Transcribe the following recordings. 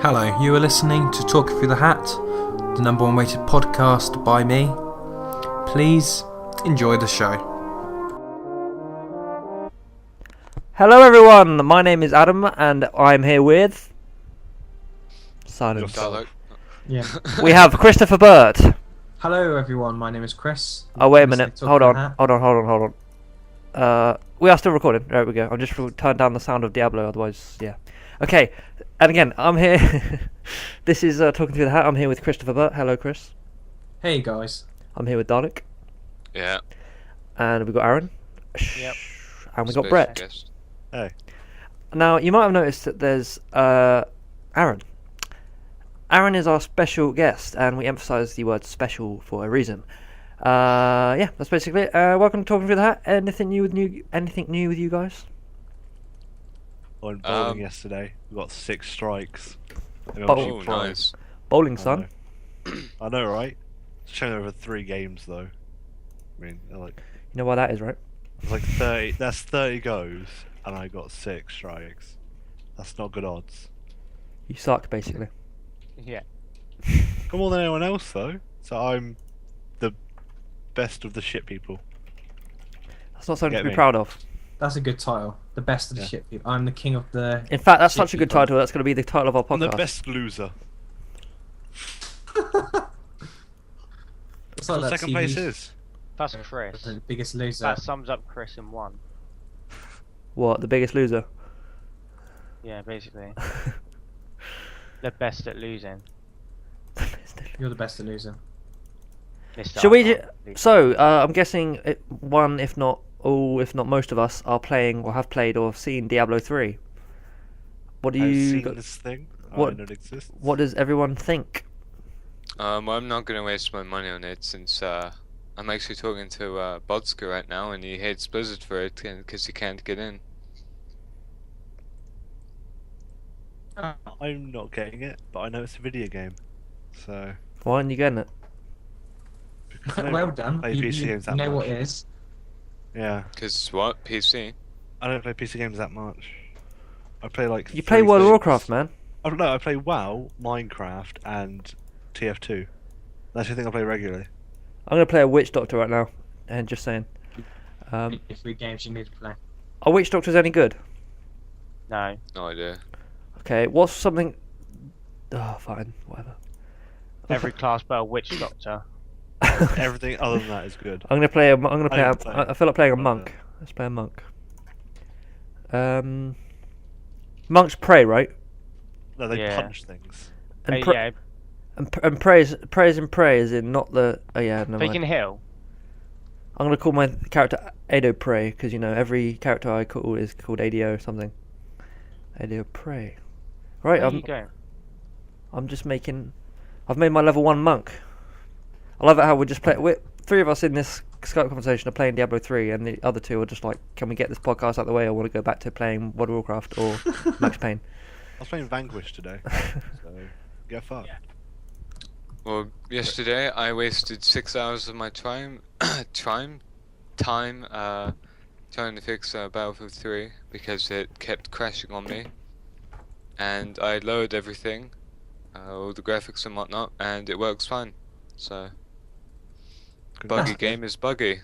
Hello, you are listening to Talking Through the Hat, the number one rated podcast by me. Please enjoy the show. Hello everyone, my name is Adam and I'm here with... Silence. Yeah. We have Christopher Burt. Hello everyone, my name is Chris. Oh wait a minute, hold on. We are still recording, there we go. I'll just turn down the sound of Diablo, otherwise, yeah. Okay, and again, I'm here. This is Talking Through the Hat. I'm here with Christopher Burt. Hello, Chris. Hey guys. I'm here with Dalek. Yeah. And we've got Aaron. Yep. And we've got Brett. Guest. Hey. Now, you might have noticed that there's Aaron. Aaron is our special guest, and we emphasise the word special for a reason. Yeah, that's basically it. Welcome to Talking Through the Hat. Anything new with you guys? I went bowling yesterday. We got 6 strikes. Oh, nice. Bowling, son. I know, right? It's shown over 3 games, though. I mean, like... You know why that is, right? It's like 30... That's 30 goes, and I got 6 strikes. That's not good odds. You suck, basically. Yeah. Got more than anyone else, though. So I'm the best of the shit people. That's not something to be proud of. That's a good title. The best of the shit people. I'm the king of the... In fact, that's such a good title. That's going to be the title of our podcast. I'm the best loser. It's like what second place is. That's Chris. The biggest loser. That sums up Chris in one. What, the biggest loser? Yeah, basically. The best at losing. You're the best at losing. Shall we? So, I'm guessing one, if not all, if not most of us, are playing or have played or have seen Diablo 3. What do you? I've seen this thing. What? I know it exists. What does everyone think? Well, I'm not going to waste my money on it since I'm actually talking to Bodska right now, and he hates Blizzard for it because he can't get in. I'm not getting it, but I know it's a video game, so. Why aren't you getting it? Well done. Play You PC games that know much. what it is. Yeah. Because what? PC? I don't play PC games that much. I play like. You play World of Warcraft, man. Oh no, I play WoW, Minecraft, and TF2. That's the thing I play regularly. I'm gonna play a Witch Doctor right now, and just saying. If 3 games you need to play. Are Witch Doctors any good? No. No idea. Okay, what's something? Oh, fine, whatever. Every class but a witch doctor. Everything other than that is good. I'm gonna play. I feel like playing a Like monk. Let's play a monk. Monks pray, right? No, they Yeah. punch things. And Yeah, and praise as in not the. Oh yeah, no. they can heal. I'm gonna call my character Ado Prey because you know every character I call is called Ado or something. Ado Prey. Right, There you go. I'm just making. I've made my level 1 monk. I love it how we just play. 3 of us in this Skype conversation are playing Diablo 3, and the other 2 are just like, "Can we get this podcast out of the way? I want to go back to playing World of Warcraft or Max Payne." I was playing Vanquish today, so get fucked. Well, yesterday I wasted 6 hours of my time trying to fix Battlefield 3 because it kept crashing on me. And I lowered everything, all the graphics and whatnot, and it works fine. So, buggy game is buggy.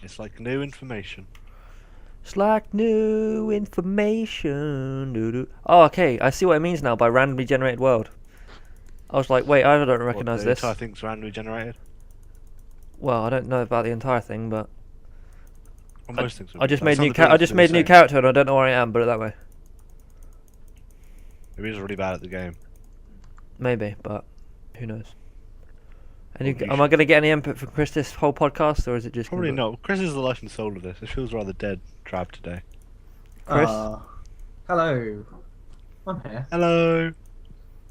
It's like new information. It's like new information. Doo-doo. Oh, okay. I see what it means now by randomly generated world. I was like, wait, I don't recognise this. The entire thing's randomly generated. Well, I don't know about the entire thing, but Well, most things I just are. made Some new. of the I just builds made are a new the same. character, and I don't know where I am. Put it that way. Maybe he's really bad at the game. Maybe, but who knows? Probably Am I going to get any input from Chris this whole podcast, or is it just Probably gonna not. Chris is the life and soul of this. It feels rather dead, drab today. Chris? Hello. I'm here. Hello.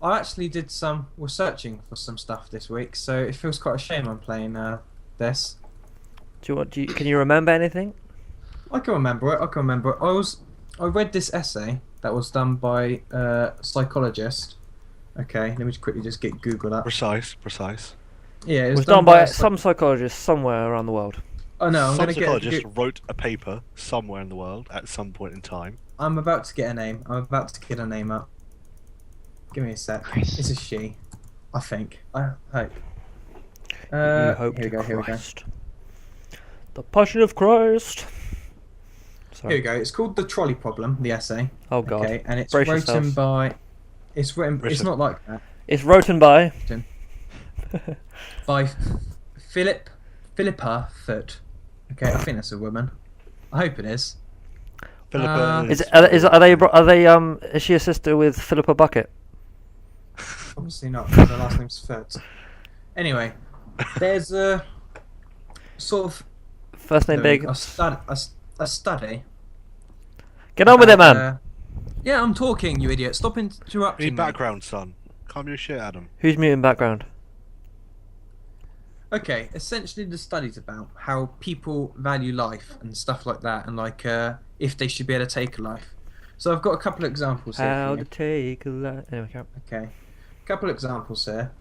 I actually did some researching for some stuff this week, so it feels quite a shame I'm playing this. Can you remember anything? I can remember it. I read this essay that was done by a psychologist. Okay, let me quickly just get Google up. Precise. Yeah, It was done by some psychologist somewhere around the world. Oh no, I'm Some gonna psychologist get. wrote a paper somewhere in the world at some point in time. I'm about to get a name. I'm about to get a name up. Give me a sec. Chris. It's a she. I think. I hope. You hope here we to go. Here we go. Christ. The Passion of Christ. Sorry. Here we go. It's called The Trolley Problem, the essay. Oh God. Okay, and it's Brace written yourselves. by. It's written. It's Written. not like that. It's written by. By Philippa Foot. Okay, I think that's a woman. I hope it is. Philippa Is is she a sister with Philippa Bucket? Obviously not, because her last name's Foot. Anyway, there's a sort of First name big. a study. Get on with it, about, man. Yeah, I'm talking, you idiot. Stop interrupting Need me. background, son. Calm your shit, Adam. Who's muting background? Okay, essentially the study's about how people value life and stuff like that, and like if they should be able to take a life. So I've got a couple of examples here. How for to you. take a life. Anyway, carry on. Okay, a couple of examples here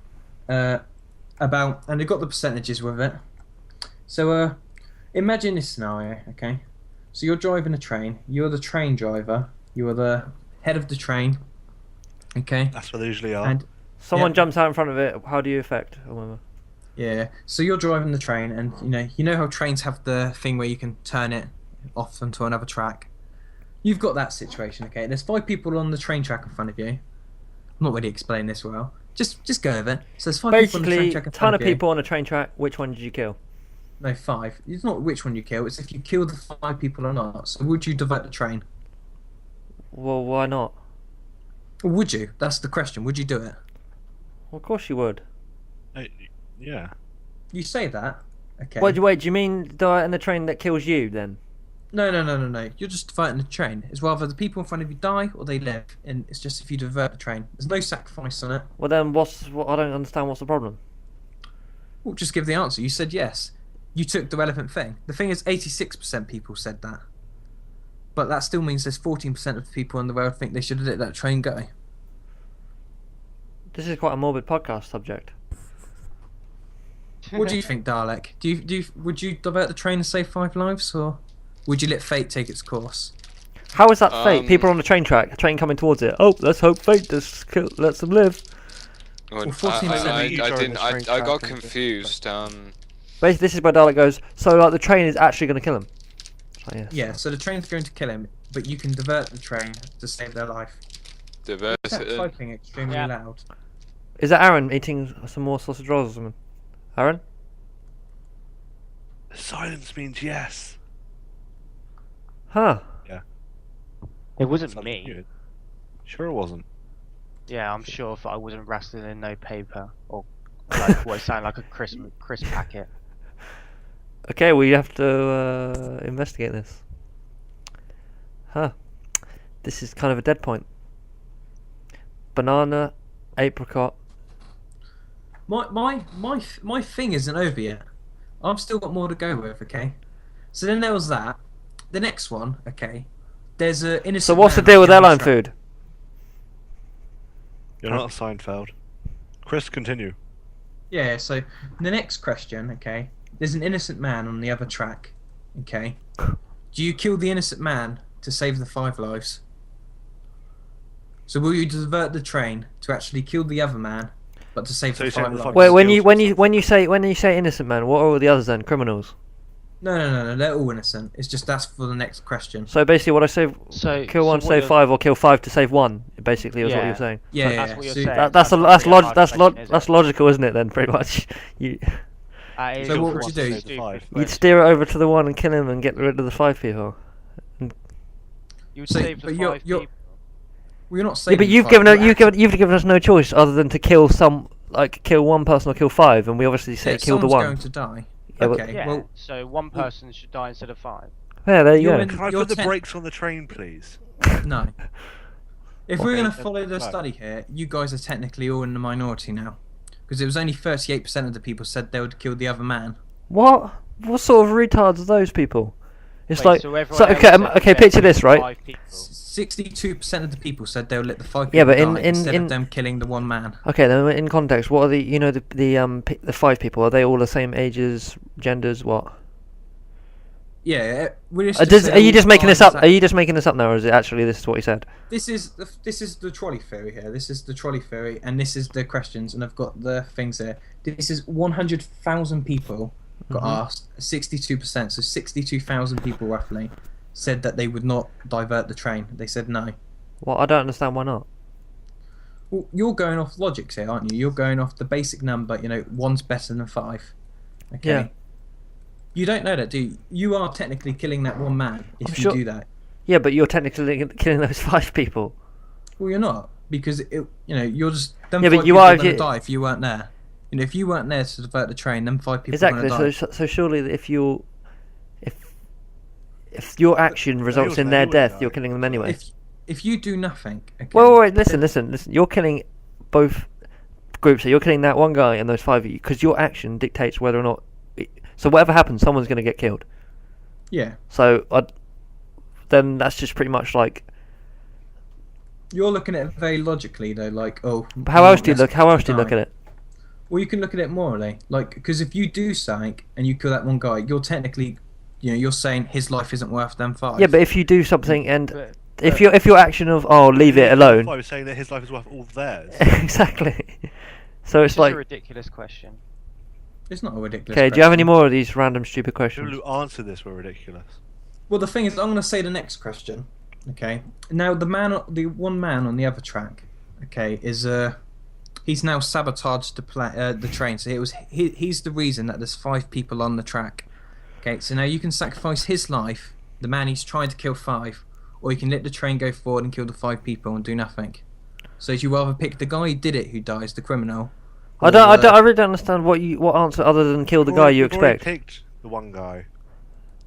about, and they've got the percentages with it. So imagine this scenario, okay? So you're driving a train. You're the train driver. You are the head of the train. Okay, That's what they usually are. and Someone Yeah. jumps out in front of it. How do you affect a woman? yeah, so you're driving the train, and you know how trains have the thing where you can turn it off onto another track. You've got that situation, okay? There's 5 people on the train track in front of you. I'm not really explaining this well. Just go with it. So there's 5 people on the train Basically, track in ton front of of you. people on a train track. Which one did you kill? No, 5. It's not which one you kill. It's if you kill the 5 people or not. So would you divert the train? Well, why not? Or would you? That's the question. Would you do it? Well, of course you would. Yeah. You say that. Okay. Wait, do you mean die in the train that kills you then? No. You're just diverting the train. It's rather the people in front of you die or they live, and it's just if you divert the train. There's no sacrifice on it. Well, then I don't understand what's the problem. Well, just give the answer. You said yes. You took the relevant thing. The thing is, 86% people said that. But that still means there's 14% of the people on the road think they should have let that train go. This is quite a morbid podcast subject. What do you think, Dalek? Would you divert the train and save 5 lives, or would you let fate take its course? How is that fate? People Um, on the train track, a train coming towards it. Oh, let's hope fate just lets them live. Well, 14% I you drove didn't. the I train got track into- confused. Basically, this is where Dalek goes. So, like, the train is actually going to kill him. So, yes. Yeah, so the train's going to kill him, but you can divert the train to save their life. Diverse Is that it. typing extremely Yeah. loud? Is that Aaron eating some more sausage rolls or something? Aaron? Silence means yes. Huh. It wasn't Something me. weird. Sure it wasn't. Yeah, I'm sure if I wasn't wrestling in no paper or like what sounded like a crisp packet. Okay, we have to investigate this. Huh. This is kind of a dead point. Banana, apricot. My thing isn't over yet. I've still got more to go with. Okay. So then there was that. The next one. Okay. There's a innocent. So what's the man deal with on the airline track. food? You're not Seinfeld. Chris, continue. Yeah. So the next question. Okay. There's an innocent man on the other track. Okay. Do you kill the innocent man to save the 5 lives? So will you divert the train to actually kill the other man, but to save So the you're saying 5 the lives? fuck- Wait, skills when you say innocent man, what are all the others then? Criminals. No. They're all innocent. It's just that's for the next question. So basically, what I say, So kill one, so what save you're- 5, or kill 5 to save 1. Basically, is what Yeah. you're saying. Yeah. That's what you're So- saying. That's That's not really a hard question, is that's it? logical, isn't it? Then pretty much, you That So is what a would you pretty do? stupid You'd you'd question. steer it over to the one and kill him and get rid of the 5 people. You would So- save the but 5 you're- people. Well, you're not Yeah, saving. but you've given us no choice other than to kill kill one person or kill 5, and we obviously say kill the someone's one. going to die. Yeah, but- Okay. Yeah. Well, So one person should die instead of 5. Yeah, there you You're go. in- Can I You're put the 10 brakes on the train, please? no. If we're Okay, going to then follow the no. study here, you guys are technically all in the minority now, because it was only 38% of the people said they would kill the other man. What sort of retards are those people? It's Wait, like so everyone else okay, said okay. that Picture this, right? 5 people. 62% of the people said they would let the 5 people Yeah, but die in instead in of them killing the one man. okay, then in context, what are the 5 people? Are they all the same ages, genders? What? yeah. Are you just making this up? Are you just making this up now, or is it actually this is what he said? This is the trolley theory here. This is the trolley theory, and this is the questions, and I've got the things here. This is 100,000 people got asked, 62%, so 62,000 people roughly said that they would not divert the train. They said no. Well, I don't understand why not. Well, you're going off logics here, aren't you? You're going off the basic number. One's better than 5. Okay. Yeah. You don't know that, do you? You are technically killing that one man if you do that. Yeah, but you're technically killing those 5 people. Well, you're not, because you're just. Them Yeah, 5 but you people are are if going you- to die if you weren't there. If you weren't there to divert the train, them 5 people are Exactly. going to die. So surely if your action results in their death, you're killing them anyway. If you do nothing. Okay, Wait. Listen. You're killing both groups. So you're killing that one guy and those 5 of you because your action dictates whether or not. So whatever happens, someone's going to get killed. Yeah. So then that's just pretty much like. You're looking at it very logically, though. Like, How else do you look? How else do you look at it? Well, you can look at it morally, like, because if you do something and you kill that one guy, you're technically, you're saying his life isn't worth them 5. Yeah, but if you do something and But- if your action of leave it alone. I was saying that his life is worth all theirs. Exactly. So it's This is like. a ridiculous question. It's not a ridiculous. Okay, do you have any question. more of these random stupid People questions? who answered this were ridiculous. Well, the thing is, I'm going to say the next question. Okay. Now, the one man on the other track, okay, is he's now sabotaged the train. So he's the reason that there's 5 people on the track. Okay. So now you can sacrifice his life, the man he's trying to kill 5, or you can let the train go forward and kill the 5 people and do nothing. So would you rather pick the guy who did it, who dies, the criminal? I really don't understand what answer other than kill the guy you You've already expect. picked the one guy.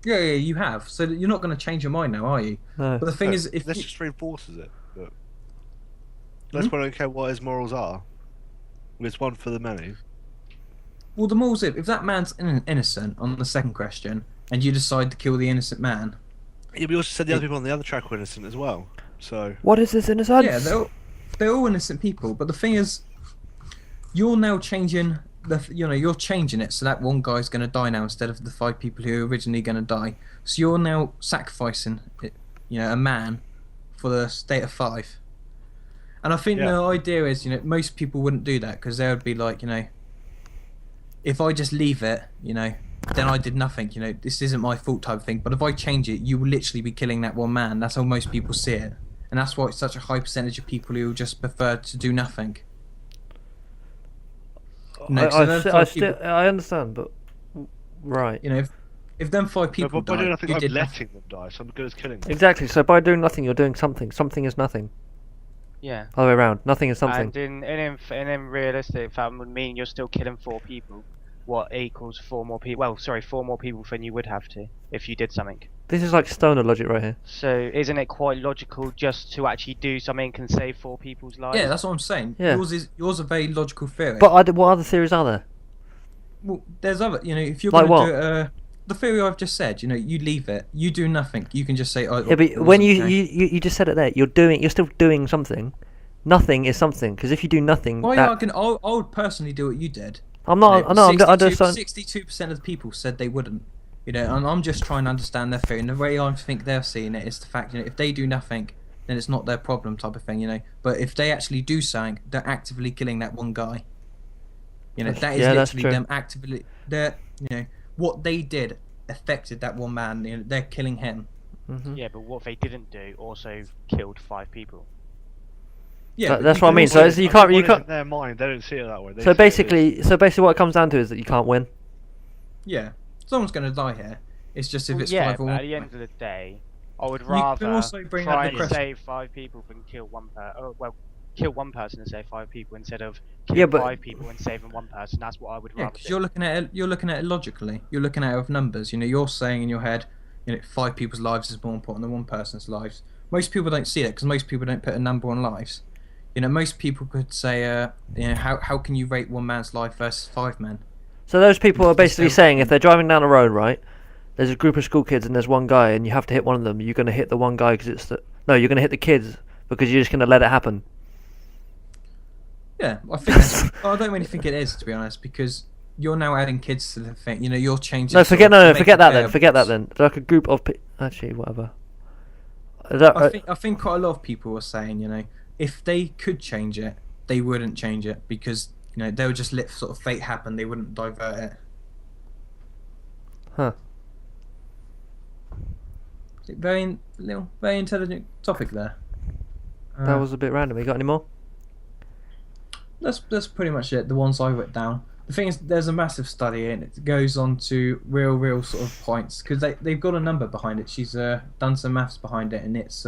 Yeah, you have. So you're not going to change your mind now, are you? No. But the thing No, is, if this you, just reinforces it. But that's why I don't care what his morals are. It's one for the many. well, the more's if that man's innocent on the second question, and you decide to kill the innocent man, Yeah, but you also said the other people on the other track were innocent as well. So What is this innocence? yeah, they're all innocent people. But the thing is, you're now changing you're changing it so that one guy's going to die now instead of the 5 people who are originally going to die. So you're now sacrificing a man for the state of 5. And I think Yeah. the idea is, most people wouldn't do that because they would be like, if I just leave it, then I did nothing. This isn't my fault type of thing. But if I change it, you will literally be killing that one man. That's how most people see it, and that's why it's such a high percentage of people who just prefer to do nothing. I understand, but right. If them 5 no, people but by doing died, nothing, you I'm did letting them die. So I'm good as killing them. Exactly. So by doing nothing, you're doing something. Something is nothing. Yeah. Other way around. Nothing is something. And in realistic, that would mean you're still killing 4 people. What equals 4 more people? Well, sorry, 4 more people than you would have to if you did something. This is like stoner logic right here. So isn't it quite logical just to actually do something and save 4 people's lives? Yeah, that's what I'm saying. Yeah. Yours a very logical theory. But what other theories are there? well, there's other. If you're Like going what? to do the theory I've just said, you leave it, you do nothing. You can just say, oh. Yeah, but when you just said it there, you're still doing something. Nothing is something because if you do nothing, Why that, are you arguing? I would personally do what you did. I'm not. I know. I'm just. 62% of the people said they wouldn't. And I'm just trying to understand their theory. And the way I think they're seeing it is the fact, if they do nothing, then it's not their problem, type of thing. But if they actually do something, they're actively killing that one guy. That is that's literally true. them actively. What they did affected that one man. They're killing him. Mhm. Yeah, but what they didn't do also killed 5 people. Yeah, but That's you what I can mean. So also- it's, you can't. You can't. In their mind, they don't see it that way. They So see it as- basically, what it comes down to is that you can't win. Yeah, someone's going to die here. It's just if Well, it's yeah, 5 or but 1. at the end of the day, I would can rather also bring up try the and question- save 5 people than kill kill one person and save 5 people instead of kill Yeah, but- 5 people and saving 1 person. That's what I would Yeah, rather because do. you're looking at it logically. You're looking at it with numbers. You're saying in your head, 5 people's lives is more important than 1 person's lives. Most people don't see it because most people don't put a number on lives. Most people could say, how can you rate 1 man's life versus 5 men? So those people are basically Still- saying if they're driving down the road, right? There's a group of school kids and there's one guy, and you have to hit one of them. You're going to hit the one guy because you're going to hit the kids because you're just going to let it happen. Yeah, I think I don't really think it is, to be honest, because you're now adding kids to the thing. You know, you're changing. No, sort of to make forget the that then. Forget that variables. then. Like a group of actually, whatever. That, I think quite a lot of people were saying, you know, if they could change it, they wouldn't change it because you know they would just let sort of fate happen. They wouldn't divert it. huh. Very intelligent topic there. That was a bit random. You got any more? That's pretty much it. The ones I wrote down. The thing is, there's a massive study and it goes on to real sort of points because they've got a number behind it. She's done some maths behind it, and it's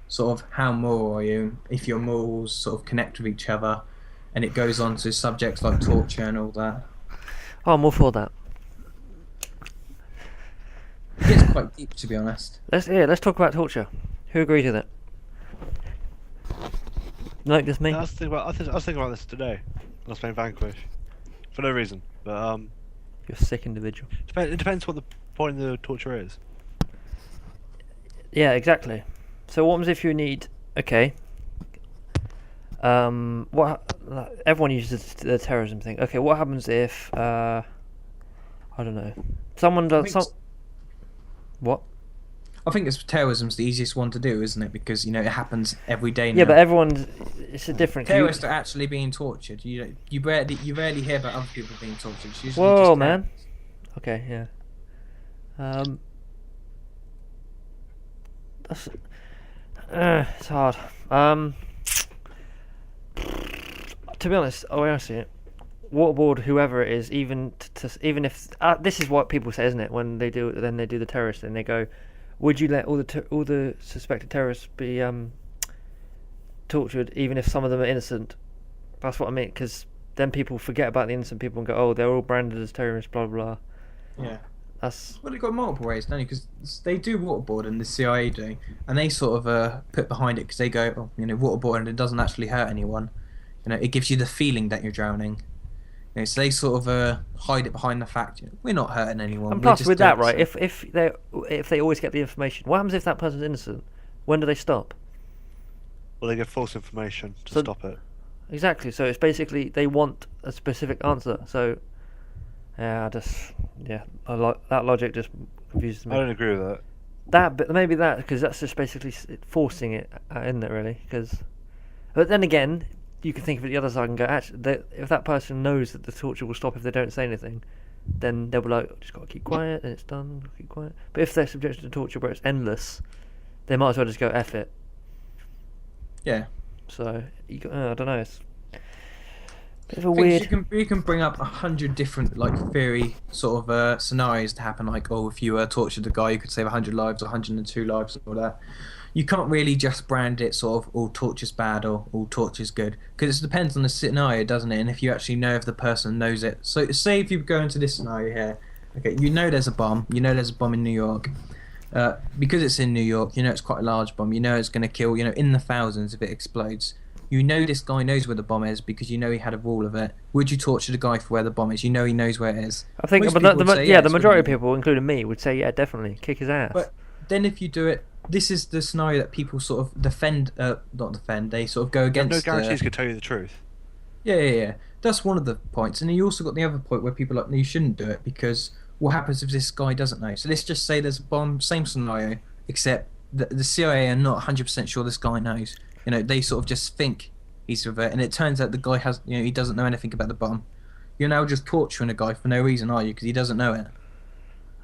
sort of how moral are you, if your morals sort of connect with each other, and it goes on to subjects like torture and all that. Oh, I'm all for that. It gets quite deep, to be honest. Let's talk about torture. Who agrees with it? Like this, me? I was thinking about this today when I was playing Vanquish. For no reason. But You're a sick individual. it depends what the point of the torture is. Yeah, exactly. So what happens if you need? Okay. Everyone uses the terrorism thing. Okay, what happens if I don't know. Someone does some. What? I think terrorism's the easiest one to do, isn't it? Because you know it happens every day now. Yeah, but everyone's. It's a different. Terrorists are actually being tortured. You rarely hear about other people being tortured. It's usually Whoa, just man. Okay, yeah. That's. It's hard. To be honest, I see it. Waterboard whoever it is, even if this is what people say, isn't it? When they do the terrorist thing, they go, "Would you let all the suspected terrorists be tortured, even if some of them are innocent?" That's what I mean, because then people forget about the innocent people and go, "Oh, they're all branded as terrorists." Blah blah blah. Yeah. That's Well, they've got multiple ways, don't you? Because they do waterboarding, the CIA do, and they sort of put behind it because they go, oh, you know, waterboarding, it doesn't actually hurt anyone. You know, it gives you the feeling that you're drowning. You know, so they sort of hide it behind the fact, you know, we're not hurting anyone. and we're plus just with that, doing right? something." If they always get the information, what happens if that person's innocent? When do they stop? Well, they give false information to So- stop it. Exactly. So it's basically they want a specific answer. So that logic just confuses me. I don't agree with that. But maybe that because that's just basically forcing it, isn't it? Really? But then again, you can think of it the other side and go, actually, if that person knows that the torture will stop if they don't say anything, then they'll be like, just gotta keep quiet, and it's done. Keep quiet. But if they're subjected to torture where it's endless, they might as well just go F it. Yeah. So I don't know. It's a bit of a Things weird. you can bring up 100 different like theory sort of scenarios to happen. Like, oh, if you tortured a guy, you could save 100 lives or 102 lives or that. You can't really just brand it sort of all torture's bad or all torture's good because it depends on the scenario, doesn't it? And if you actually know if the person knows it. So say if you go into this scenario here, okay, you know there's a bomb. You know there's a bomb in New York. Because it's in New York, you know it's quite a large bomb. You know it's going to kill, you know, in the thousands if it explodes. You know this guy knows where the bomb is because you know he had a rule of it. Would you torture the guy for where the bomb is? You know he knows where it is. I think, Most but people would say the yes, majority of wouldn't people, including me, would say yeah, definitely kick his ass. But then if you do it, this is the scenario that people sort of defend, not defend, they sort of go You have against. no guarantees could tell you the truth. Yeah. That's one of the points. And then you also got the other point where people are like, no, you shouldn't do it because what happens if this guy doesn't know? So let's just say there's a bomb, same scenario, except the CIA are not 100% sure this guy knows. You know, they sort of just think he's with it, and it turns out the guy has, you know, he doesn't know anything about the bomb. You're now just torturing a guy for no reason, are you? Because he doesn't know it.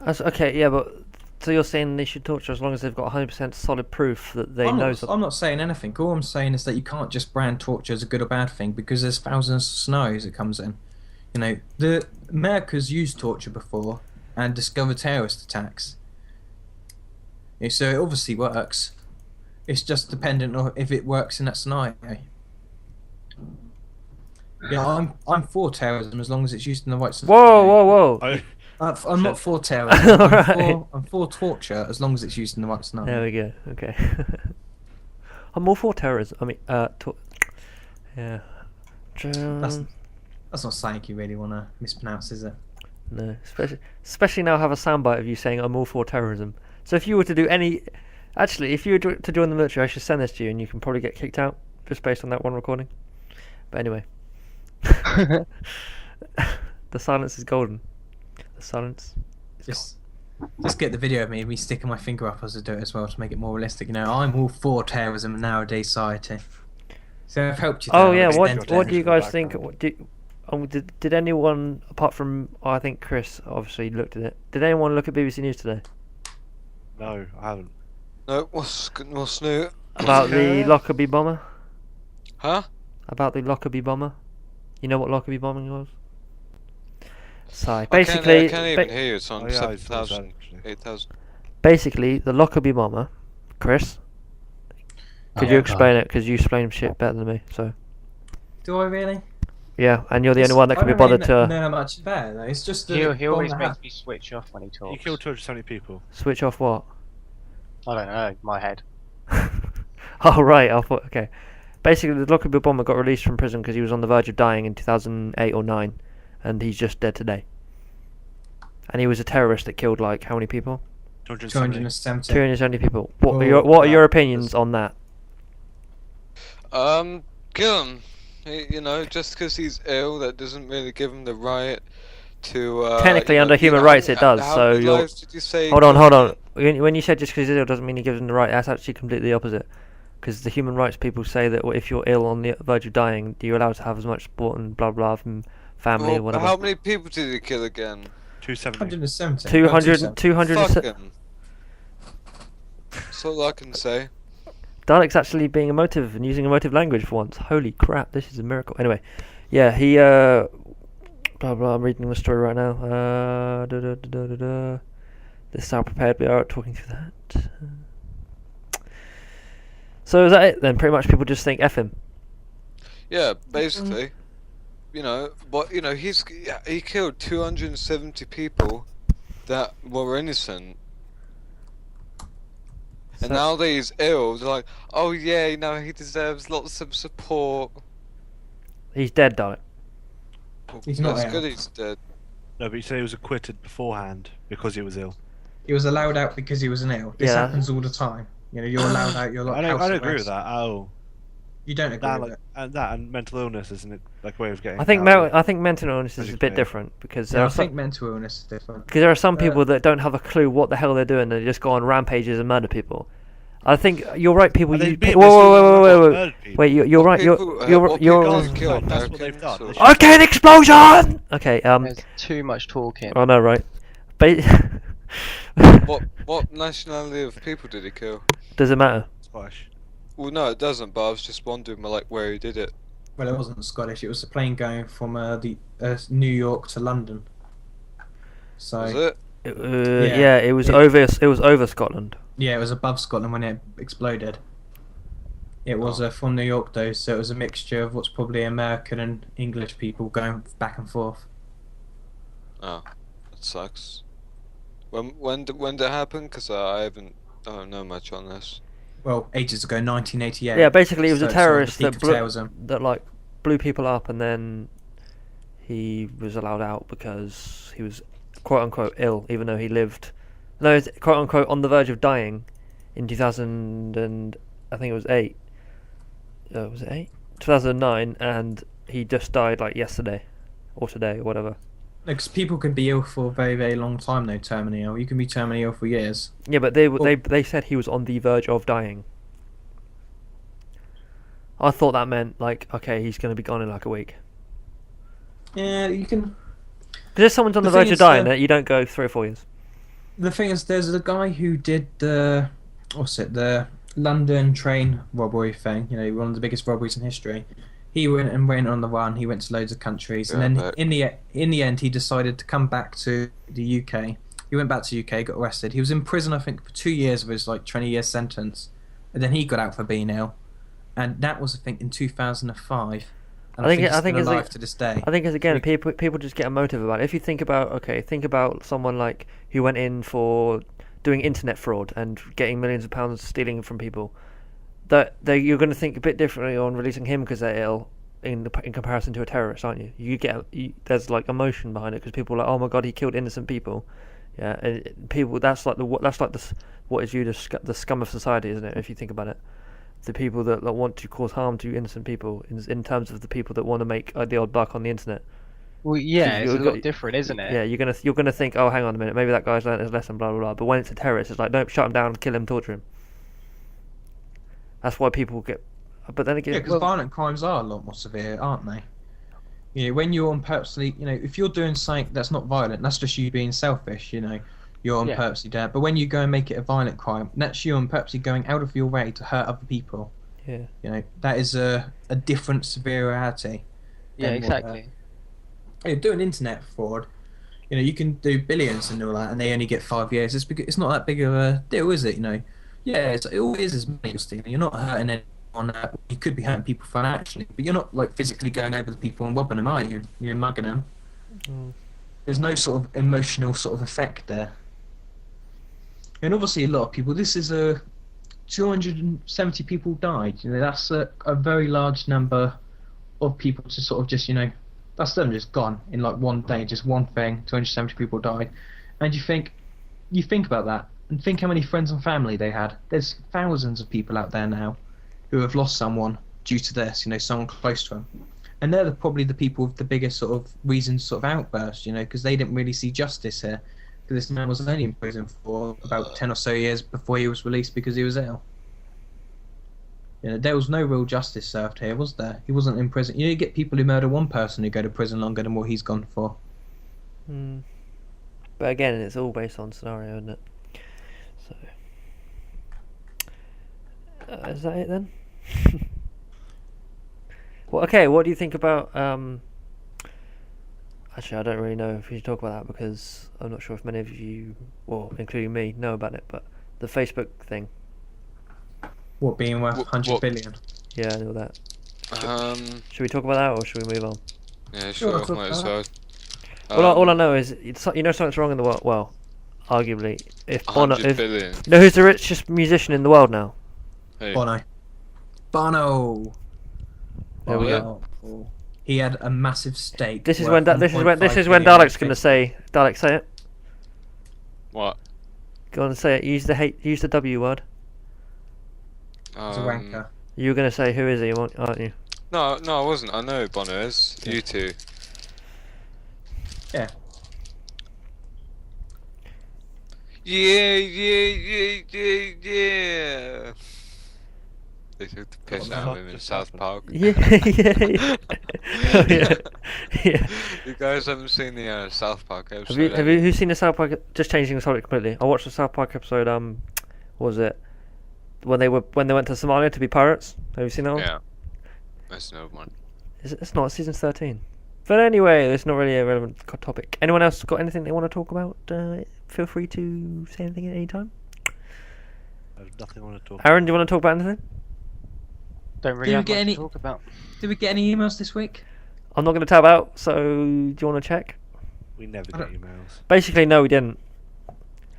That's, okay, yeah, but so you're saying they should torture as long as they've got 100% solid proof that they know something? I'm not saying anything. All I'm saying is that you can't just brand torture as a good or bad thing because there's thousands of scenarios it comes in. You know, the America's used torture before and discovered terrorist attacks. Yeah, so it obviously works. It's just dependent on if it works in that scenario. Yeah, I'm for terrorism as long as it's used in the right scenario. Whoa! I'm not for terrorism. Alright. I'm for torture as long as it's used in the right scenario. There we go. Okay. I'm all for terrorism. I mean, yeah. That's not something you really want to mispronounce, is it? No, especially now I have a soundbite of you saying I'm all for terrorism. So if you were to do actually, if you were to join the military, I should send this to you, and you can probably get kicked out just based on that one recording. But anyway. The silence is golden. The silence. Just get the video of me sticking my finger up as I do it as well to make it more realistic. You know, I'm all for terrorism in nowadays society. So I've helped you. Oh there, yeah, I've what extended do you it. guys think? Did anyone apart from I think Chris obviously looked at it. Did anyone look at BBC News today No, I haven't. No, what's new? about the Lockerbie bomber? Huh? About the Lockerbie bomber? You know what Lockerbie bombing was? So I basically, can't even hear you. It's on Oh, yeah, I saw that 7,000, actually. 8,000. basically the Lockerbie bomber, Chris. Could Oh, you yeah. explain it? Because you explain shit better than me. So Do I really? yeah, and you're the only one that can be bothered I don't to know how much about it, though. It's just He the always bomb makes me switch off when he talks. You killed 270 people. switch off what? I don't know, my head. Oh right, I thought okay. Basically, the Lockerbie bomber got released from prison because he was on the verge of dying in 2008 or 9, and he's just dead today. And he was a terrorist that killed like how many people? 270. 270. 270 people. What are Oh, your that opinions was- on that? Kill him. You know, just because he's ill, that doesn't really give him the right to. Technically, you know, under you human know, rights, it does. How So many you're. lives did you say? Hold on, killed hold on. again? When you said just because he's ill doesn't mean he gives him the right, that's actually completely the opposite. Because the human rights people say that if you're ill on the verge of dying, you're allowed to have as much support and blah blah from family or Well, whatever. how many people did he kill again? 270. 170. 200, 200 Fuck him. That's all I can say. Dalek's actually being emotive and using emotive language for once. Holy crap, this is a miracle. Anyway, yeah, he blah blah. I'm reading the story right now. This is how prepared we are at talking through that. So is that it then? Pretty much people just think F him. Yeah, basically. You know, but you know, he killed 270 people that were innocent. And So- now that he's ill, they're like, oh yeah, you know, he deserves lots of support. He's dead, Dalek. Well, He's not that's ill. good he's dead. No, but you said he was acquitted beforehand because he was ill. He was allowed out because he was ill. This Yeah. happens all the time. You know, you're allowed out. You're like I don't house agree with arrest. that. Oh, You don't agree that with like it. and mental illness isn't it like a way of getting. I think out of I think mental illness is a bit Okay. different because Yeah, there I are some, think mental illness is different. because there are some Uh, people that don't have a clue what the hell they're doing. They just go on rampages and murder people. I think you're right. People And they use. beat Whoa, this whoa, all whoa, up, whoa, whoa, murdered people. wait. You're right. What people You're. did he kill? That's what they've done. Americans They or- should- Okay, explosion. Okay. There's too much talking. I know, right? What nationality of people did he kill? Does it matter? Scottish. Well, no, it doesn't. But I was just wondering, like, where he did it. Well, it wasn't Scottish. It was a plane going from New York to London. So Was it? Yeah. It was over. It was over Scotland. yeah, it was above Scotland when it exploded. It was Oh. from New York though, so it was a mixture of what's probably American and English people going back and forth. Oh, that sucks. When did it happen? Because I don't know much on this. Well, ages ago, 1988. Yeah, basically, he was So a it's sort of the terrorist peak that of blew, terrorism. that like blew people up, and then he was allowed out because he was quote unquote ill, even though he lived. No, he's quote unquote on the verge of dying in 2000 and I think it was 8. Was it 8? 2009, and he just died like yesterday or today or whatever. Because people can be ill for a very, very long time though, terminally ill. You can be terminally ill for years. Yeah, but they said he was on the verge of dying. I thought that meant like okay, he's going to be gone in like a week. Yeah, you can. Because if someone's on the The thing verge of is, dying, you don't go 3 or 4 years. The thing is, there's a guy who did the London train robbery thing. You know, one of the biggest robberies in history. He went on the run. He went to loads of countries, Yeah, and but- then in the end, he decided to come back to the UK. He went back to the UK, got arrested. He was in prison, I think, for 2 years of his like 20-year sentence, and then he got out for being ill, and that was I think in 2005. And I think he's I think still it's alive like- to this day. I think it's again We- people just get emotive about it. If you think about someone like who went in for doing internet fraud and getting millions of pounds stealing from people, you're going to think a bit differently on releasing him because they're ill in comparison to a terrorist, aren't you? There's like emotion behind it because people are like, oh my god, he killed innocent people. Yeah, and people what is viewed as the scum of society, isn't it? If you think about it. The people that want to cause harm to innocent people in terms of the people that want to make the odd buck on the internet. Well, yeah, it's a You've lot got- different, isn't it? Yeah, you're gonna think, oh, hang on a minute, maybe that guy's learned his lesson, blah blah blah. But when it's a terrorist, it's like, nope, shut him down, kill him, torture him. That's why people get. But then Yeah, again, because violent crimes are a lot more severe, aren't they? You know, when you're on purposely, you know, if you're doing something that's not violent, that's just you being selfish. You know, you're on Yeah. purposely there. But when you go and make it a violent crime, that's you on purposely going out of your way to hurt other people. yeah, You know, that is a different severity. Yeah, than what, exactly. you do an internet fraud, you know, you can do billions and all that, and they only get 5 years. It's because it's not that big of a deal, is it? You know, yeah, it always is money you're stealing. You're not hurting anyone. You could be hurting people financially, but you're not like physically going over the people and robbing them, are you? You're mugging them. Mm. There's no sort of emotional sort of effect there. And obviously, a lot of people. This is 270 people died. You know, that's a very large number of people to sort of just, you know, that's them just gone in like one day, just one thing. 270 people died, and you think about that and think how many friends and family they had. There's thousands of people out there now who have lost someone due to this, you know, someone close to them, and they're probably the people with the biggest sort of reasons sort of outburst, you know, because they didn't really see justice here, because this man was only in prison for about 10 or so years before he was released because he was ill. You know, there was no real justice served here, was there? He wasn't in prison. You know, you get people who murder one person who go to prison longer than what he's gone for. Mm. But again, it's all based on scenario, isn't it? So, is that it then? Well, okay. What do you think about? Actually, I don't really know if you should talk about that because I'm not sure if many of you, well, including me, know about it. But the Facebook thing. What, being worth What- 100 what- billion? Yeah, I know that. Should Should we talk about that or should we move on? Yeah, Sure, sure, talk might as about well. All I know is you know something's wrong in the world. Well, arguably, if Bono, 100 if, billion. you know who's the richest musician in the world now? Hey. Bono. Bono! There we go. Bono. He had a massive stake. This is worth when this is when 1.5 billion Dalek's going to say say it. What? Go on and say it. Use the W word. He's a wanker. You were going to say who is he, aren't you? No, I wasn't. I know Bono is. Yeah. You two. Yeah. Yeah. They took the piss What out the of him in just South happened? Park. Yeah, yeah. Oh, yeah. Yeah. You guys haven't seen the South Park episode. Have you seen the South Park? Just changing the subject completely. I watched the South Park episode. What was it when they went to Somalia to be pirates? Have you seen that one? Yeah. That's another one. It's not season 13. But anyway, it's not really a relevant topic. Anyone else got anything they want to talk about? Feel free to say anything at any time. I have nothing I want to talk Aaron, do you want to talk about anything? Don't really Did we have get much any- to talk about. Did we get any emails this week? I'm not going to tab out, so do you want to check? We never I get don't- emails. Basically, no, we didn't.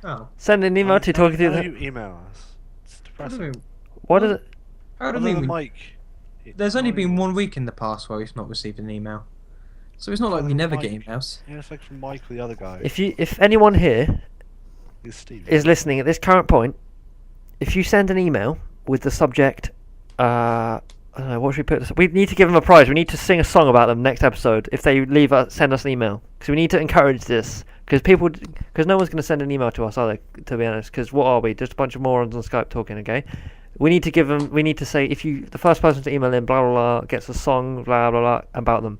Oh. Send an email to talking How to do the. you email us? It's How do depressing. we, What is it? how do Other we, than Mike. there's only not been even- 1 week in the past where we've not received an email. So it's not like we Other never than get Mike. emails. Yeah, it's like from Mike or the other guy. If anyone here It's Steve. is listening at this current point, if you send an email with the subject, I don't know, what should we put? We need to give them a prize. We need to sing a song about them next episode. If they send us an email, because we need to encourage this. Because no one's going to send an email to us, are they? To be honest, because what are we? Just a bunch of morons on Skype talking. Okay, we need to give them. We need to say the first person to email in, blah blah blah, gets a song, blah blah blah about them,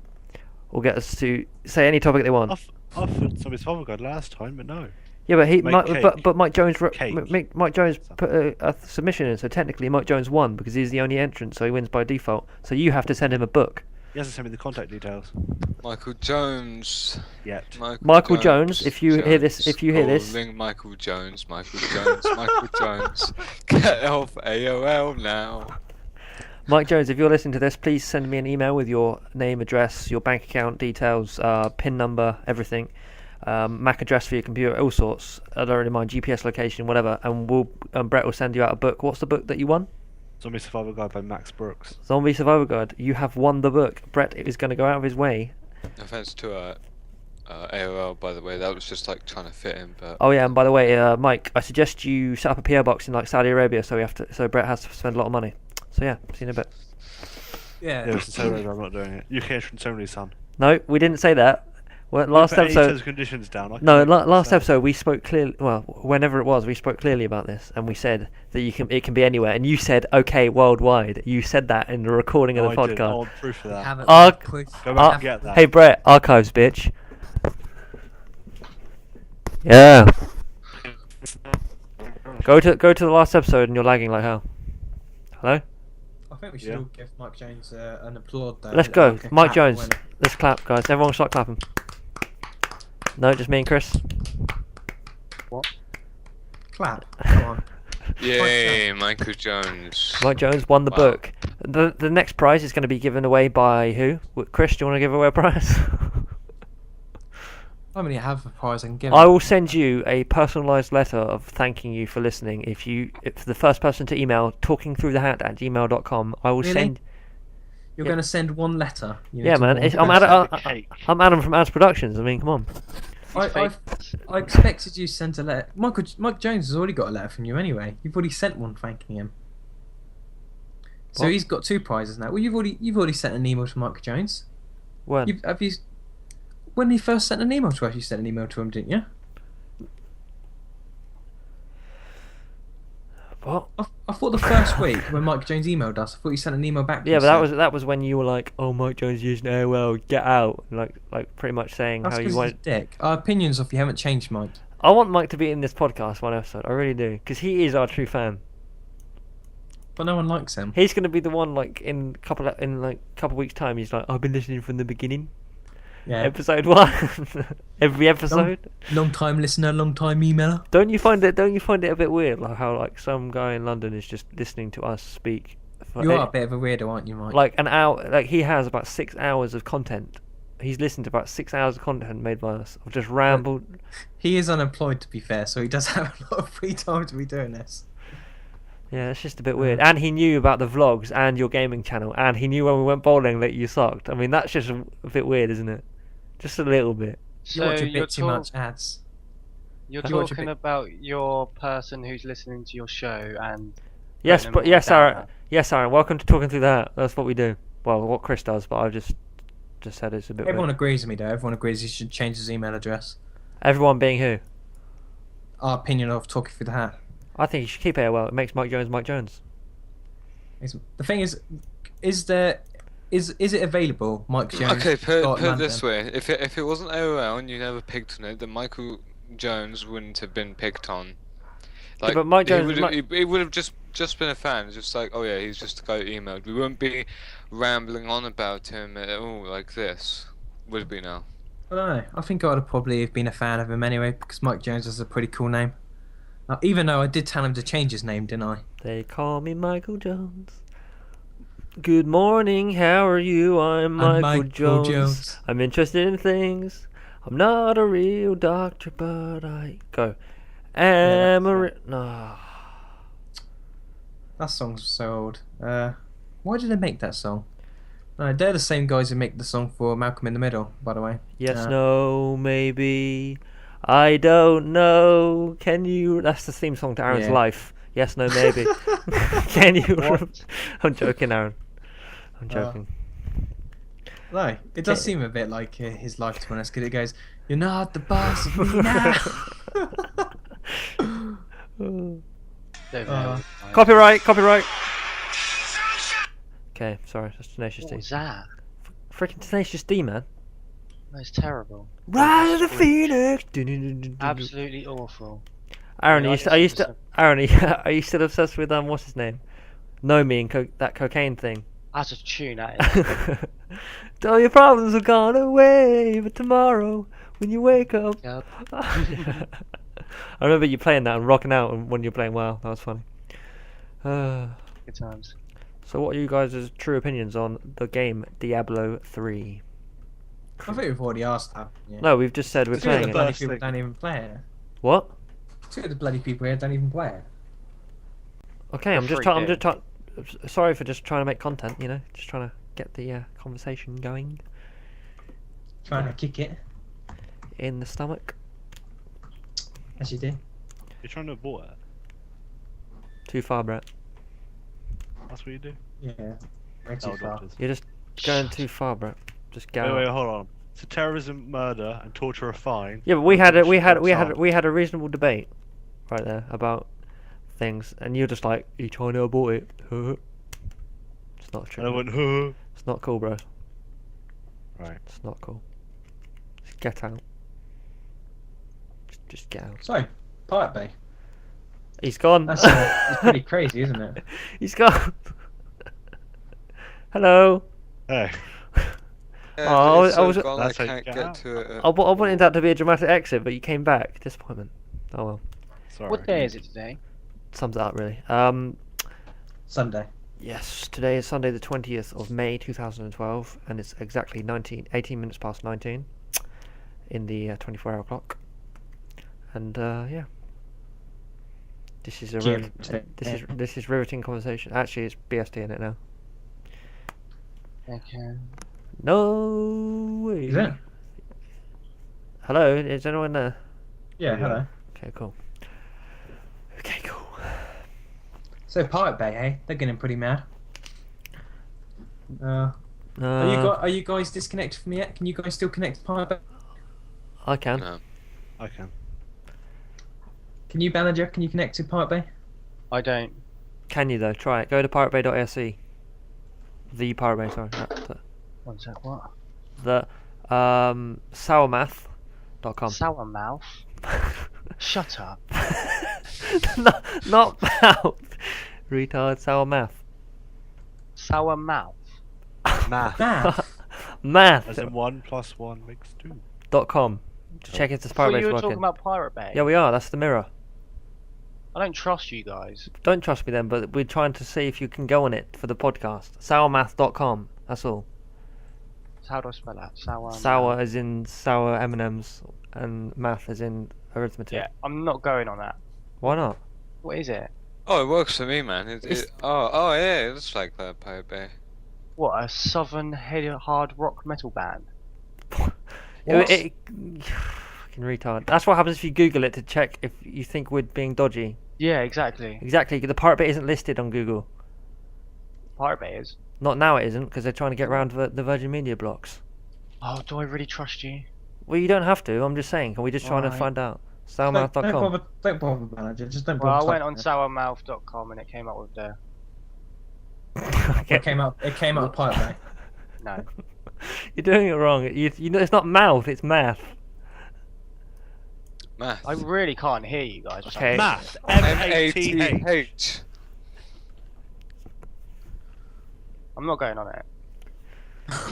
or get us to say any topic they want. I offered somebody's father guide last time, but no. Yeah, but Make but Mike Jones Cake. Mike Jones put a submission in, so technically Mike Jones won because he's the only entrant, so he wins by default. So you have to send him a book. He hasn't sent me the contact details Michael Jones. yet. Michael Jones, if you hear this- Calling Michael Jones. Michael Jones. Get off AOL now. Mike Jones, if you're listening to this, please send me an email with your name, address, your bank account details, PIN number, everything, MAC address for your computer, all sorts. I don't really mind, GPS location, whatever. And Brett will send you out a book. What's the book that you won? Zombie Survival Guide by Max Brooks. Zombie Survivor Guide. You have won the book. Brett is going to go out of his way. No offense to AOL, by the way. That was just like trying to fit in, but. Oh yeah, and by the way, Mike, I suggest you set up a PO box in like Saudi Arabia, so Brett has to spend a lot of money. So yeah, see you in a bit. Yeah, since I'm not doing it. UK entrance only, son. No, we didn't say that. Well, last Put any terms episode. and conditions down. I can No, make it last sound- episode we spoke clearly. Well, whenever it was, we spoke clearly about this, and we said that it can be anywhere. And you said, "Okay, worldwide." You said that in the recording of the I did. I podcast. want proof of that. Haven't Arg- pushed- Go back and get that. Hey, Brett, archives, bitch. Yeah. Go to the last episode, and you're lagging like hell. Hello. I think we should Yeah. all give Mike Jones an applaud though. Let's go, like a Mike clap Jones. when- Let's clap, guys. Everyone start clapping. No, just me and Chris. Clap. Come on. Yay, Michael Jones. Mike Jones won the Wow. book. The next prize is going to be given away by who? Chris, do you want to give away a prize? How many have a prize I can give? I will send you a personalised letter of thanking you for listening. If the first person to email talkingthroughthehat@gmail.com, I will Really? send. You're yeah. going to send one letter. You Yeah, need to man. warn I'm Chris. Adam. I'm Adam from AdzProductions. I mean, come on. I expected you to send a letter. Mike Jones has already got a letter from you anyway. You've already sent one thanking him. So What? he's got 2 prizes now. Well, you've already sent an email to Mike Jones. When? When he first sent an email to us, you sent an email to him, didn't you? What? I thought the first week when Mike Jones emailed us, I thought you sent an email back. To Yeah, us but saying- that was when you were like, "Oh, Mike Jones using AOL, get out!" Like pretty much saying That's how you because he's a want. dick. Our opinions of you haven't changed, Mike. I want Mike to be in this podcast one episode. I really do, because he is our true fan. But no one likes him. He's gonna be the one like in couple weeks time. He's like, "I've been listening from the beginning, Yeah. episode 1, every episode." Long time listener, long time emailer. Don't you find it a bit weird, like how like some guy in London is just listening to us speak? For You are a bit of a weirdo, aren't you, Mike? like an hour. Like he has about 6 hours of content. He's listened to about 6 hours of content made by us. I've just rambled. He is unemployed, to be fair, so he does have a lot of free time to be doing this. Yeah, it's just a bit weird. And he knew about the vlogs and your gaming channel, and he knew when we went bowling that you sucked. I mean, that's just a bit weird, isn't it? Just a little bit. You watch a you're bit too much ads. You're You watch a talking bit- about your person who's listening to your show and Yes, them but all yes, down Aaron. Yes, Aaron. Welcome to Talking Through That. That's what we do. Well, what Chris does, but I've just said it's a bit Everyone weird. agrees with me, though. Everyone agrees he should change his email address. Everyone being who? Our opinion of Talking Through the Hat. I think you should keep AOL. It makes Mike Jones Mike Jones. The thing is it available, Mike Jones? Okay, put it London? this way: if it wasn't AOL and you never picked on it, then Michael Jones wouldn't have been picked on. Like, but Mike Jones- he would have just been a fan. It's just like, oh yeah, he's just a guy who emailed. We wouldn't be rambling on about him at all like this, would we now? I don't know. I think I would have probably been a fan of him anyway, because Mike Jones is a pretty cool name. Even though I did tell him to change his name, didn't I? They call me Michael Jones. Good morning, how are you? I'm Michael, Jones. I'm interested in things. I'm not a real doctor, but I go. Am a no. That song's so old. Why did they make that song? No, they're the same guys who make the song for Malcolm in the Middle, by the way. Yes, no, maybe. I don't know. Can you? That's the theme song to Aaron's Yeah. life. Yes, no, maybe. Can you? What? I'm joking, Aaron. I'm joking. No, it does seem a bit like his life, to be honest, because it goes, "You're not the boss of me now." don't know. Copyright. Okay, sorry, that's Tenacious What D. was that? Freaking Tenacious D, man. That's terrible. Rise of the Phoenix. Absolutely awful. Aaron, Yeah, are you still obsessed with what's his name? Nomi and that cocaine thing. Out of tune, that is. All your problems are gone away, but tomorrow when you wake up. Yep. I remember you playing that and rocking out when you're playing WoW. That was funny. Good times. So, what are you guys' true opinions on the game Diablo 3? I think we've already asked that. Yeah. No, we've just said we're Two of playing the it. bloody First people thing. don't even play it. What? Two of the bloody people here don't even play it. Okay, I'm The just free trying. I'm game. just trying. Sorry for just trying to make content. You know, just trying to get the conversation going Trying to kick it, in the stomach. as you do. You're trying to avoid it. Too far, Brett. That's what you do. Yeah. Way too Oh, far. doctors. You're just going too far, Brett. Just go. Wait, hold on. So terrorism, murder, and torture are fine. Yeah, but we had a a reasonable debate right there about things, and you're just like, "You trying to abort it?" It's not true. And I man. went, huh. It's not cool, bro. Right. It's not cool. Just get out. Just get out. So, Pirate Bay. He's gone. That's pretty crazy, isn't it? He's gone. Hello. Hey. Yeah, Oh, it's I was- gone, I That's how you can't get get out. to it. I wanted that to be a dramatic exit, but you came back. Disappointment. Oh well. Sorry. What day is it today? Sums it up really. Sunday. Yes, today is Sunday the 20th of May 2012, and it's exactly 18 minutes past 19 in the 24-hour clock. And yeah, this is a this is riveting conversation. Actually, it's BST in it now. Okay. No way. Is it? Hello, is anyone there? Yeah, Yeah. hello. Okay, cool. Okay, cool. So Pirate Bay, hey? They're getting pretty mad. Are you guys disconnected from me yet? Can you guys still connect to Pirate Bay? I can. No. I can. Can you, Balanger? Can you connect to Pirate Bay? I don't. Can you though? Try it. Go to piratebay.se. The Pirate Bay, sorry. One sec, what? The sourmath.com. Sour mouth? Shut up. not mouth. Retard. Sour math. Sour mouth? Math. Math. As in 1 + 1 makes 2. .com. To check if the I thought Pirate you Bay's were working. talking about Pirate Bay. Yeah, we are. That's the mirror. I don't trust you guys. Don't trust me then, but we're trying to see if you can go on it for the podcast. Sourmath.com. That's all. So how do I spell that? Sour. Sour mouth. as in sour M&Ms, and math as in arithmetic. Yeah, I'm not going on that. Why not? What is it? Oh, it works for me, man. It's- Oh yeah, it looks like that Pirate Bay. What, a southern hard rock metal band? Fucking retard. That's what happens if you Google it to check if you think we're being dodgy. Yeah, exactly. Exactly. The Pirate Bay isn't listed on Google. Pirate Bay is. Not now it isn't, because they're trying to get around the Virgin Media blocks. Oh, do I really trust you? Well, you don't have to. I'm just saying. Can we just trying to Alright. find out? Don't Sourmouth.com. bother, Balanger. Just don't Well, I bother. went on sourmouth.com and it came up with the... It came up with Pirate Bay. No. You're doing it wrong. You know, it's not mouth. It's math. Math. I really can't hear you guys. for some Okay. reason. Math. M-A-T-H. M-A-T-H. I'm not going on it.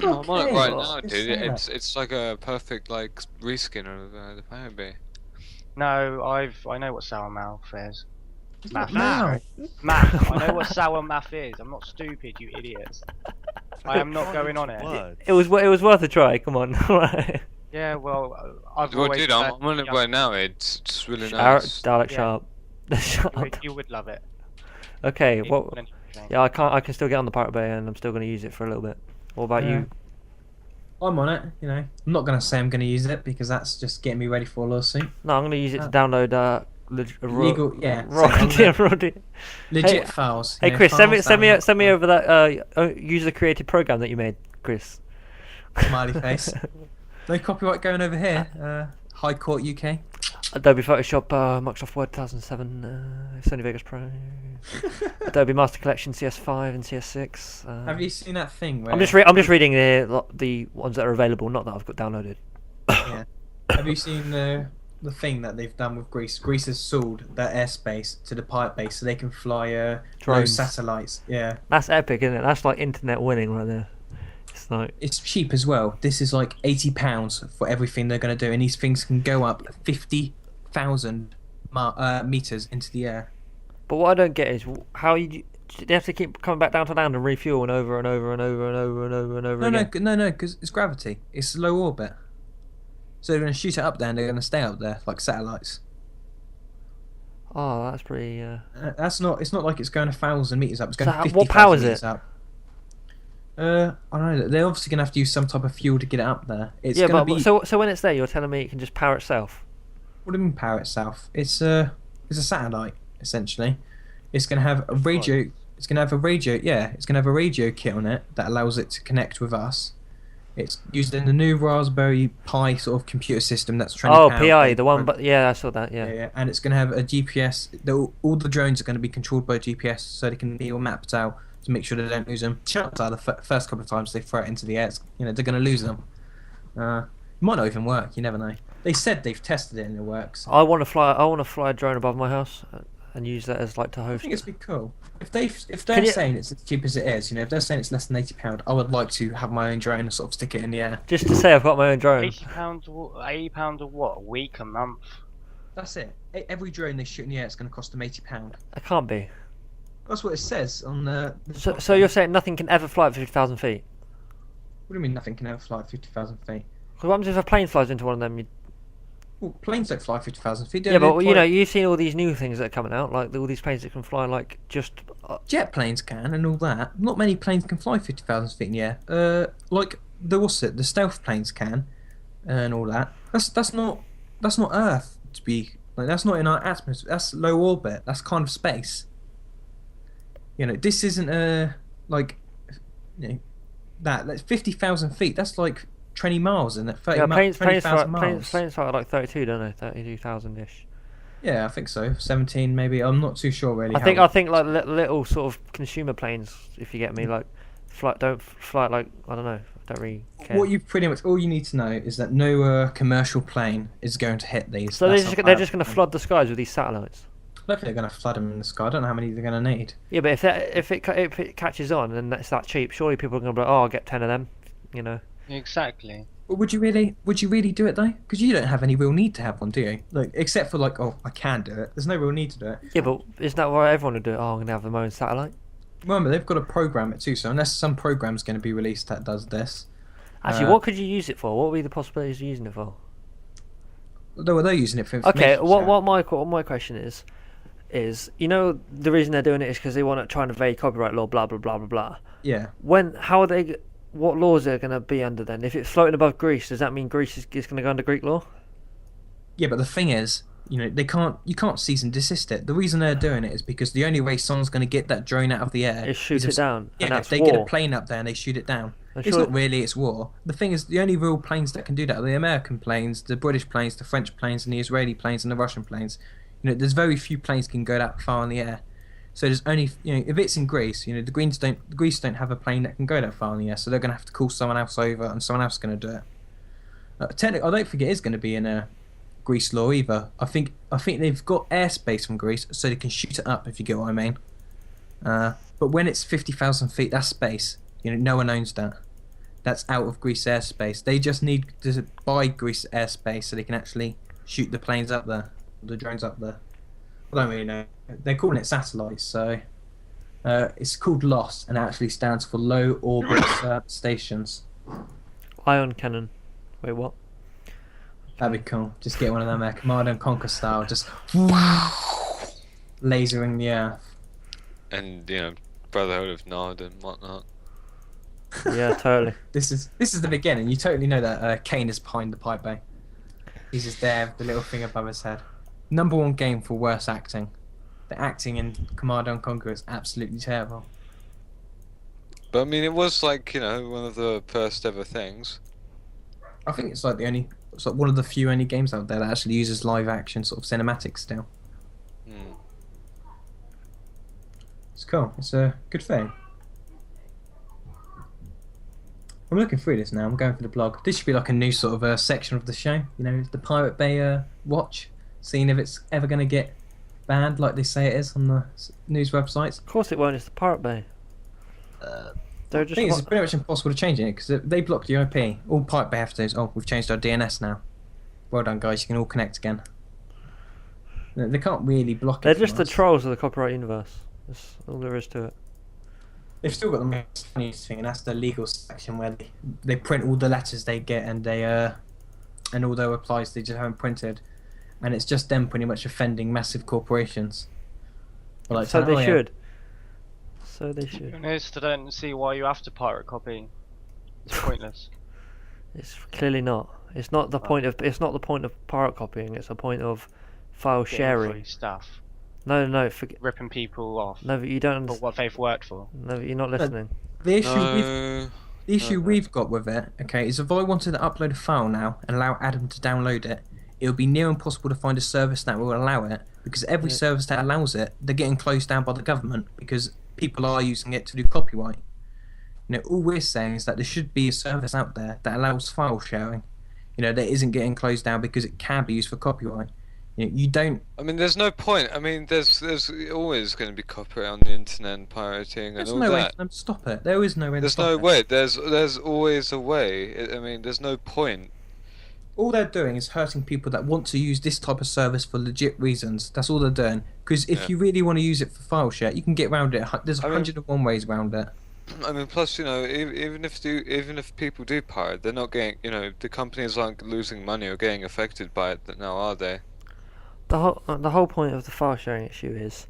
No, I'm on it Okay, right well, now, just dude. say It's like a perfect like reskin of the Pirate Bay. No, I know what sour mouth is. It's Math. not Math. I know what sour math is. I'm not stupid, you idiots. I am not going on it. Words. It was worth a try. Come on. Right. Yeah, well, I've Well, always dude, said I'm on it young- right now. It's really Sharp, nice. Dalek Yeah. sharp. Shut you up. would- You would love it. Okay. You What? wouldn't, I think. Yeah, I can still get on the Pirate Bay, and I'm still going to use it for a little bit. What about Yeah. you? I'm on it. You know, I'm not gonna say I'm gonna use it because that's just getting me ready for a lawsuit. No, I'm going to use it to Oh. download Legal, yeah. Hey- Legit files. Hey you know, Chris, files send me that- over that user created program that you made, Chris. Smiley face. No copyright going over here. High Court UK. Adobe Photoshop, Microsoft Word 2007, Sony Vegas Pro, Adobe Master Collection CS5 and CS6. Have you seen that thing where? I'm just reading the ones that are available, not that I've got downloaded. Yeah. Have you seen the thing that they've done with Greece? Greece has sold their airspace to the Pirate Bay so they can fly low Drones. satellites. Yeah. That's epic, isn't it? That's like internet winning right there. It's like It's cheap as well. This is like £80 for everything they're going to do, and these things can go up 50,000 meters into the air. But what I don't get is how they have to keep coming back down to land and refuel and over and over and over and over and over and over No, again. no, because it's gravity. It's low orbit. So they're going to shoot it up there, and they're going to stay up there like satellites. Oh, that's pretty. That's not. It's not like it's going 1,000 meters up. It's going So 50,000 what power is meters it? up. I don't know. They're obviously going to have to use some type of fuel to get it up there. It's Yeah, going but to be. so when it's there, you're telling me it can just power itself. What do you mean power itself? It's a satellite essentially. It's going to have a radio. It's going to have a radio. Yeah, it's going to have a radio kit on it that allows it to connect with us. It's used in the new Raspberry Pi sort of computer system that's training Oh, powered PI, by- the one, but yeah, I saw that. Yeah. yeah, and it's going to have a GPS. All the drones are going to be controlled by GPS, so they can be all mapped out to make sure they don't lose them. Chances are the first couple of times they throw it into the air, they're going to lose them. It might not even work. You never know. They said they've tested it and it works. I want to fly. I want to fly a drone above my house and use that as like to I host. think it's be cool. If they're Can you- saying it's as cheap as it is, if they're saying it's less than £80, I would like to have my own drone and sort of stick it in the air. Just to say, I've got my own drone. £80, £80 a what? A week, a month? That's it. Every drone they shoot in the air is going to cost them £80. It can't be. That's what it says on the. So you're saying nothing can ever fly at 50,000 feet? What do you mean nothing can ever fly at 50,000 feet? Because what happens if a plane flies into one of them? Well, planes don't fly 50,000 feet. Yeah, but you've seen all these new things that are coming out, like all these planes that can fly like just. Jet planes can and all that. Not many planes can fly 50,000 feet in the air. Like the stealth planes can, and all that. That's not Earth to be like. That's not in our atmosphere. That's low orbit. That's kind of space. This isn't that's 50,000 feet. That's like 20 miles and 30 Yeah, miles. planes fly miles. at like 32, don't they? 32,000 ish. Yeah, I think so. 17 maybe. I'm not too sure really. I think like little sort of consumer planes, if you get me, like don't fly like I don't know. Don't really care. What you pretty much all you need to know is that no commercial plane is going to hit these. So That's they're how just going to powerful- flood the skies with these satellites. Look, they're going to flood them in the sky. I don't know how many they're going to need. Yeah, but if it catches on and that's that cheap, surely people are going to be like, oh, I'll get 10 of them. Exactly. But would you really do it though? Because you don't have any real need to have one, do you? Like, except for like, oh, I can do it. There's no real need to do it. Yeah, but isn't that why everyone would do it? Oh, I'm going to have my own satellite. Remember, they've got to program it too. So unless some program's going to be released that does this, Actually, what could you use it for? What would be the possibilities of using it for? though they're using it for Okay, information. what my question is the reason they're doing it is because they want to try and evade copyright law, blah blah blah blah blah. Yeah. What laws are going to be under then? If it's floating above Greece, does that mean Greece is going to go under Greek law? Yeah, but the thing is, you can't cease and desist it. The reason they're doing it is because the only way someone's going to get that drone out of the air Is shoot it down, Yeah, and that's if they war. get a plane up there and they shoot it down. And It's sure- not really, it's war. The thing is, the only real planes that can do that are the American planes, the British planes, the French planes, and the Israeli planes, and the Russian planes. There's very few planes can go that far in the air. So there's only, if it's in Greece, Greece don't have a plane that can go that far in the air, so they're going to have to call someone else over, and someone else is going to do it. Technically, I don't think it is going to be in a Greece law either. I think they've got airspace from Greece, so they can shoot it up, if you get what I mean. But when it's 50,000 feet, that's space. No one owns that. That's out of Greece airspace. They just need to buy Greece airspace so they can actually shoot the planes up there, the drones up there. I don't really know. They're calling it satellites, so it's called LOS, and it actually stands for Low Orbit Stations. Ion cannon. Wait, what? That'd be cool. Just get one of them Command and Conquer style, just lasering the earth. And Brotherhood of Nod and whatnot. Yeah, totally. This is the beginning. You totally know that Kane is behind the pipe bay. He's just there with the little thing above his head. #1 game for worst acting. The acting in Command and Conquer is absolutely terrible. But I mean, it was like one of the first ever things. I think it's like one of the few only games out there that actually uses live action sort of cinematics still. Hmm. It's cool. It's a good thing. I'm looking through this now. I'm going for the blog. This should be like a new sort of section of the show. The Pirate Bay watch, seeing if it's ever going to get banned like they say it is on the news websites. Of course it won't. It's the Pirate Bay. They're I just. think it's pretty much impossible to change it because they blocked the IP. All Pirate Bay have to do is, we've changed our DNS now. Well done, guys. You can all connect again. They can't really block it. They're from just the us. trolls of the copyright universe. That's all there is to it. They've still got the most funniest thing, and that's the legal section where they print all the letters they get and and all their replies they just haven't printed, and it's just them pretty much offending massive corporations. Like, So saying, they "Oh, yeah, should. So they To be should. honest, I don't see why you have to pirate copy. It's pointless. It's clearly not. It's not the point of. It's not the point of pirate copying. It's a point of file Getting sharing. free stuff, No, forget. ripping people off No, but you don't. for what they've worked for. No, but you're not listening. The issue with No, The issue no. we've got with it, okay, is if I wanted to upload a file now and allow Adam to download it, it would be near impossible to find a service that will allow it, because every Yeah. service that allows it, they're getting closed down by the government because people are using it to do copyright. All we're saying is that there should be a service out there that allows file sharing, that isn't getting closed down because it can be used for copyright. You don't. I mean, there's no point. I mean, there's always going to be copyright on the internet and pirating and There's all no way that. for them to stop it. There is no way to There's stop no it. way. There's always a way. I mean, there's no point. All they're doing is hurting people that want to use this type of service for legit reasons. That's all they're doing. Because if Yeah. you really want to use it for file share, you can get around it. There's I mean- 101 ways around it. I mean, plus, even if people do pirate, they're not getting, the companies aren't losing money or getting affected by it now, are they? The whole point of the file sharing issue is,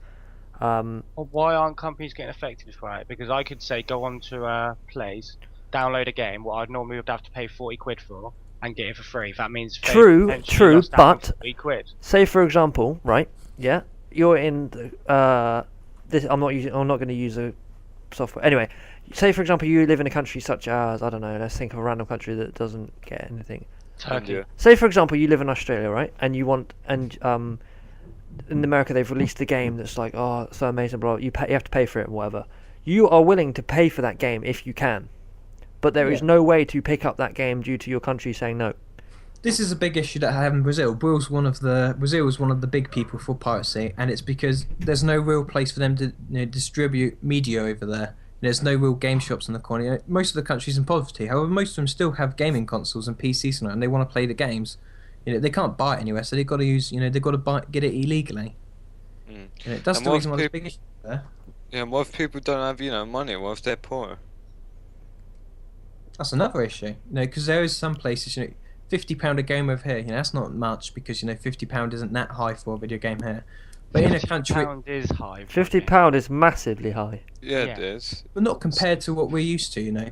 Well, why aren't companies getting affected by it? Because I could say go on to Plays, download a game, what I'd normally would have to pay 40 quid for, and get it for free. That means they True, potentially true, lost out on but 40 quid. say for example, right? Yeah, you're in this. I'm not going to use a software. Anyway, say for example, you live in a country such as, I don't know. Let's think of a random country that doesn't get anything. Turkey. India. Say for example, you live in Australia, right? And in America they've released a game that's like, oh, it's so amazing, bro. You have to pay for it and whatever. You are willing to pay for that game if you can, but there is Yeah. no way to pick up that game due to your country saying no. This is a big issue that I have in Brazil. Brazil is one of the big people for piracy, and it's because there's no real place for them to distribute media over there. There's no real game shops in the corner. Most of the country's in poverty. However, most of them still have gaming consoles and PCs and they want to play the games. They can't buy it anywhere, so they've got to get it illegally. Mm. That's And the what reason if why there's a big issue there. Yeah, and what if people don't have, money? What if they're poor? That's another issue. Because there is some places, £50 a game over here. That's not much because £50 isn't that high for a video game here. But in a country, £50 is high. £50 is massively high. Yeah, Yeah. it is. but not compared to what we're used to. No,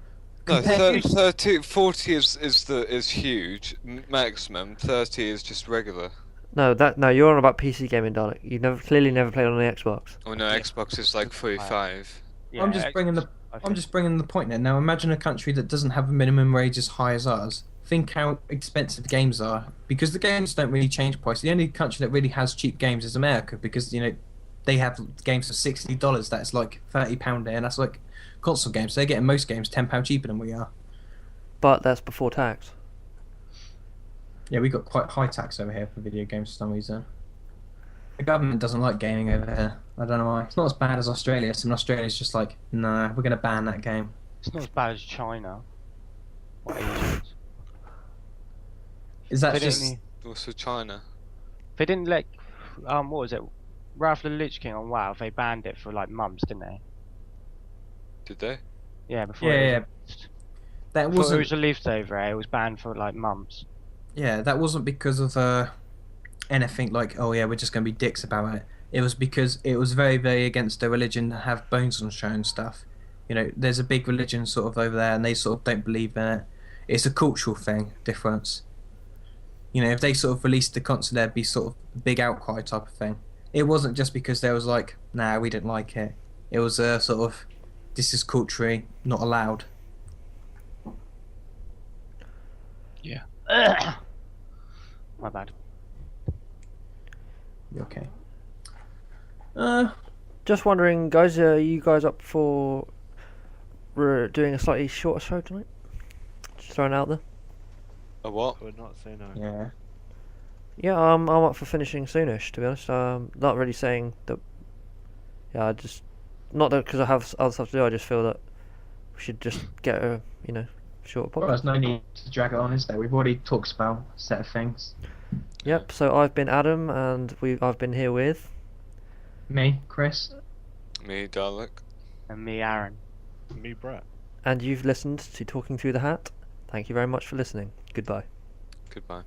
Compared to- 30, 40 is huge. Maximum 30 is just regular. No, you're on about PC gaming, darling. You clearly never played on the Xbox. Oh no, Yeah. Xbox is like 45. Yeah, I'm just bringing the point there. Now imagine a country that doesn't have a minimum wage as high as ours. Think how expensive games are, because the games don't really change price. The only country that really has cheap games is America, because they have games for $60. That's like £30 there, and that's like console games. So they're getting most games £10 cheaper than we are. But that's before tax. Yeah, we got quite high tax over here for video games for some reason. The government doesn't like gaming over here. I don't know why. It's not as bad as Australia. So in Australia's just like, nah, we're gonna ban that game. It's not as bad as China. Or Asia. Is that They just? didn't, Also China. they didn't let what was it? Wrath of the Lich King on WoW. They banned it for like months, didn't they? Did they? Yeah, before Yeah, it was, that before it wasn't. was released over here. It was banned for like months. Yeah, that wasn't because of anything like, oh yeah, we're just gonna be dicks about it. It was because it was very, very against their religion to have bones on show and stuff. There's a big religion sort of over there, and they sort of don't believe in it. It's a cultural difference. If they sort of released the concert, there'd be sort of a big outcry type of thing. It wasn't just because there was like, nah, we didn't like it. It was a sort of, this is culturally not allowed. Yeah. My bad. You okay? Just wondering, guys, are you guys up for doing a slightly shorter show tonight? Just throwing it out there. A what? I would not say no. Yeah. Yeah, I'm up for finishing soonish, to be honest. Not really saying that. Yeah, I just not that because I have other stuff to do. I just feel that we should just get a shorter Well, podcast. there's no need to drag it on, is there? We've already talked about a set of things. Yep. So I've been Adam, and I've been here with. Me, Chris. Me, Dalek. And me, Aaron. Me, Brett. And you've listened to Talking Through the Hat. Thank you very much for listening. Goodbye. Goodbye.